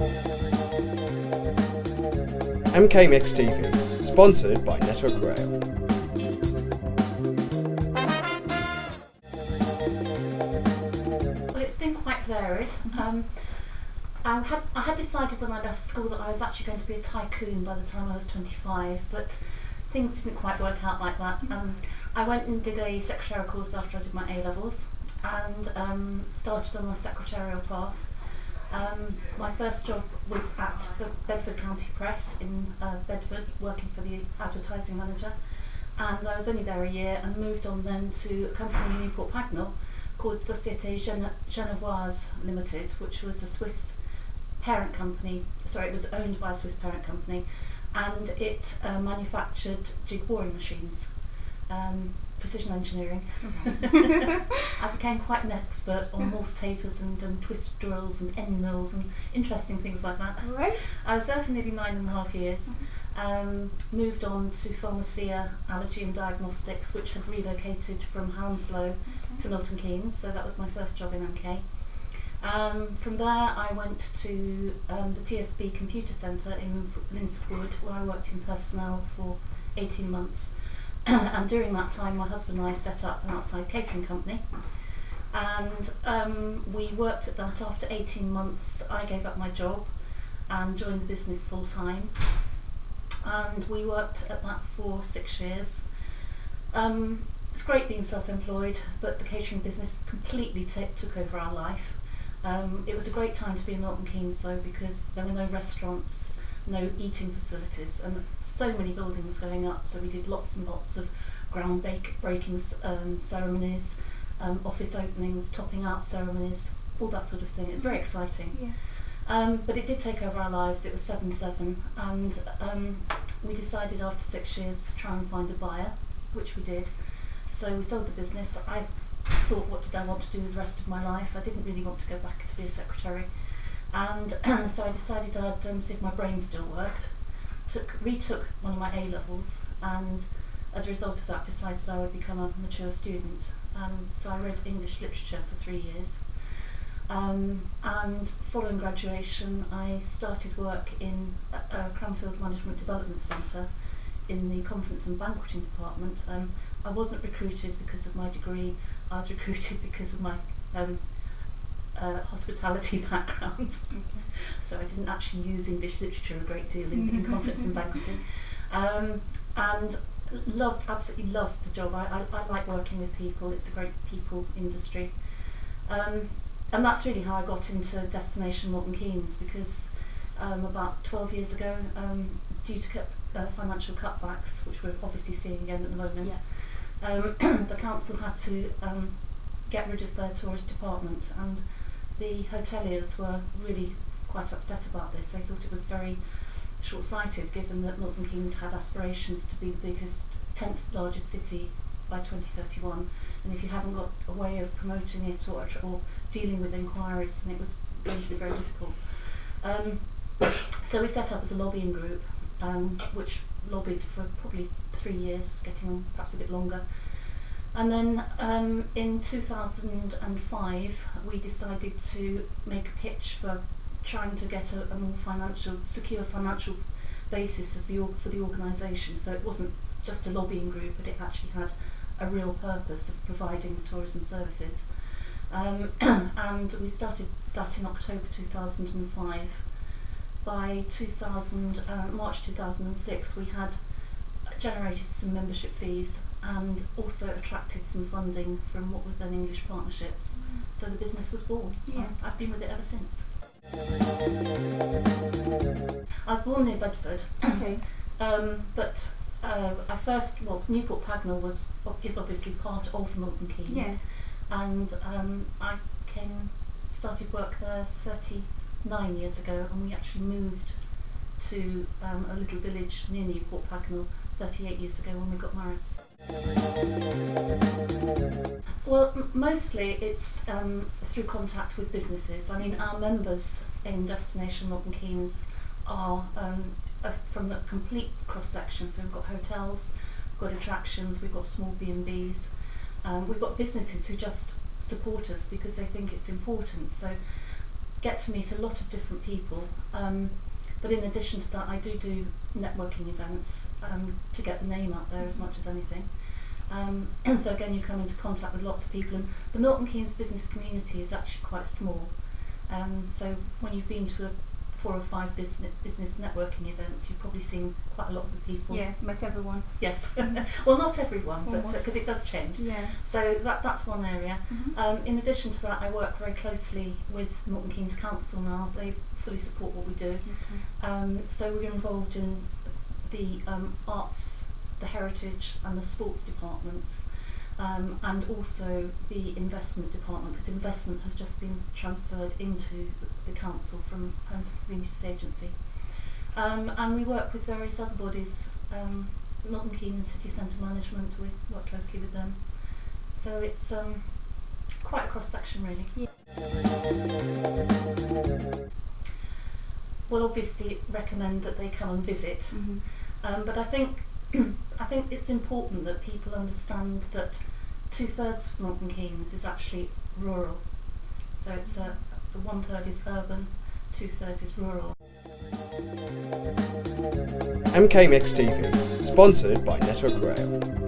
MKMIX TV, sponsored by Network Rail. Well, it's been quite varied. I had decided when I left school that I was actually going to be a tycoon by the time I was 25, but things didn't quite work out like that. I went and did a secretarial course after I did my A-levels and started on a secretarial path. My first job was at the Bedford County Press in Bedford, working for the advertising manager, and I was only there a year and moved on then to a company in Newport Pagnell called Société Genevoise Limited, which was a Swiss parent company. Sorry, it was owned by a Swiss parent company, and it manufactured jig boring machines, precision engineering. I became quite an expert on Morse tapers and twist drills and end mills and interesting things like that. Right. I was there for nearly 9.5 years. Moved on to Pharmacia Allergy and Diagnostics, which had relocated from Hounslow to Milton Keynes, so that was my first job in MK. From there I went to the TSB Computer Centre in Linford Wood, where I worked in personnel for 18 months. And during that time my husband and I set up an outside catering company, and we worked at that. After 18 months I gave up my job and joined the business full time, and we worked at that for 6 years. It's great being self-employed, but the catering business completely took over our life. It was a great time to be in Milton Keynes though, because there were no restaurants, no eating facilities, and so many buildings going up, so we did lots and lots of ground-breaking ceremonies, office openings, topping out ceremonies, all that sort of thing. It was very exciting. Yeah. But it did take over our lives. It was 7/7, and we decided after 6 years to try and find a buyer, which we did. So we sold the business. I thought, what did I want to do with the rest of my life? I didn't really want to go back to be a secretary, and so I decided I'd see if my brain still worked. Retook one of my A-levels, and as a result of that decided I would become a mature student. So I read English literature for 3 years, and following graduation I started work in Cranfield Management Development Centre in the conference and banqueting department. I wasn't recruited because of my degree, I was recruited because of my hospitality background. So I didn't actually use English literature a great deal in conference and banqueting, and absolutely loved the job. I like working with people. It's a great people industry, and that's really how I got into Destination Milton Keynes, because about 12 years ago, due to financial cutbacks, which we're obviously seeing again at the moment, the council had to get rid of their tourist department, and the hoteliers were really quite upset about this. They thought it was very short-sighted, given that Milton Keynes had aspirations to be the biggest, 10th largest city by 2031, and if you haven't got a way of promoting it or dealing with inquiries, then it was going to be very difficult. So we set up as a lobbying group, which lobbied for probably 3 years, getting on perhaps a bit longer. And then in 2005 we decided to make a pitch for trying to get a more secure financial basis for the organisation. So it wasn't just a lobbying group, but it actually had a real purpose of providing tourism services. And we started that in October 2005. By March 2006 we had generated some membership fees and also attracted some funding from what was then English Partnerships. So the business was born. Yeah. I've been with it ever since. I was born near Bedford. Okay. But Newport Pagnell is obviously part of Milton Keynes. Yeah. And I started work there 39 years ago, and we actually moved to a little village near Newport Pagnell 38 years ago when we got married. Well, mostly it's through contact with businesses. I mean, our members in Destination Milton Keynes are from a complete cross-section. So we've got hotels, we've got attractions, we've got small B&Bs, we've got businesses who just support us because they think it's important. So get to meet a lot of different people. But in addition to that, I do networking events to get the name out there as much as anything. And so again, you come into contact with lots of people, and the Milton Keynes business community is actually quite small. So when you've been to 4 or 5 business networking events, you've probably seen quite a lot of the people. Yeah, met everyone. Yes. Well, not everyone, but because it does change. Yeah. So that's one area. In addition to that, I work very closely with Milton Keynes Council now. They fully support what we do. So we're involved in the arts, the heritage and the sports departments, and also the investment department, because investment has just been transferred into the council from Homes and Communities Agency. And we work with various other bodies, Milton Keynes City Centre Management, we work closely with them. So it's quite a cross-section really. We'll obviously recommend that they come and visit, but I think it's important that people understand that 2/3 of Milton Keynes is actually rural. So it's 1/3 is urban, 2/3 is rural. MKMIX TV, sponsored by Network Rail.